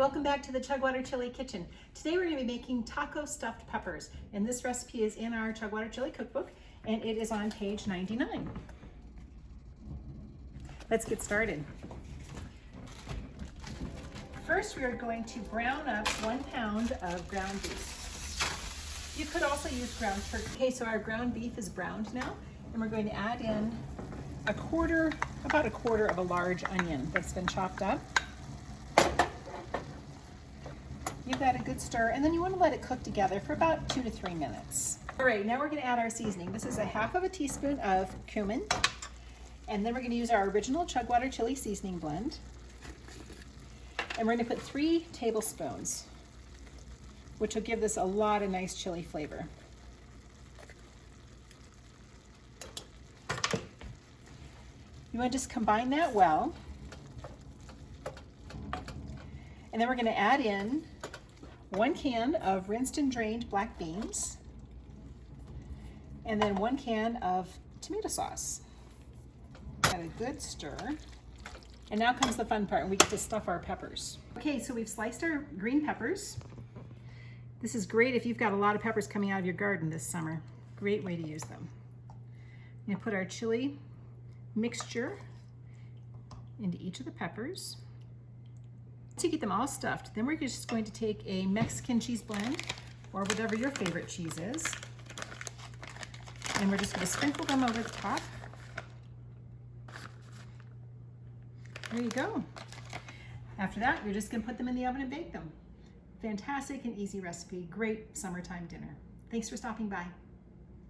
welcome back to the Chugwater Chili Kitchen. Today we're going to be making taco stuffed peppers, and this recipe is in our Chugwater Chili cookbook, and it is on page 99. Let's get started. First, we are going to brown up 1 pound of ground beef. You could also use ground turkey. Okay, so our ground beef is browned now, and we're going to add in about a quarter of a large onion that's been chopped up. Give that a good stir, and then you want to let it cook together for about 2 to 3 minutes. All right, now we're going to add our seasoning. This is a half of a teaspoon of cumin, and then we're going to use our original Chugwater chili seasoning blend. And we're going to put 3 tablespoons, which will give this a lot of nice chili flavor. You want to just combine that well. And then we're going to add in 1 can of rinsed and drained black beans, and then 1 can of tomato sauce. Got a good stir. And now comes the fun part, and we get to stuff our peppers. Okay, so we've sliced our green peppers. This is great if you've got a lot of peppers coming out of your garden this summer. Great way to use them. I'm going to put our chili mixture into each of the peppers. To get them all stuffed, then we're just going to take a Mexican cheese blend, or whatever your favorite cheese is, and we're just going to sprinkle them over the top. There you go. After that, you're just going to put them in the oven and bake them. Fantastic and easy recipe. Great summertime dinner. Thanks for stopping by.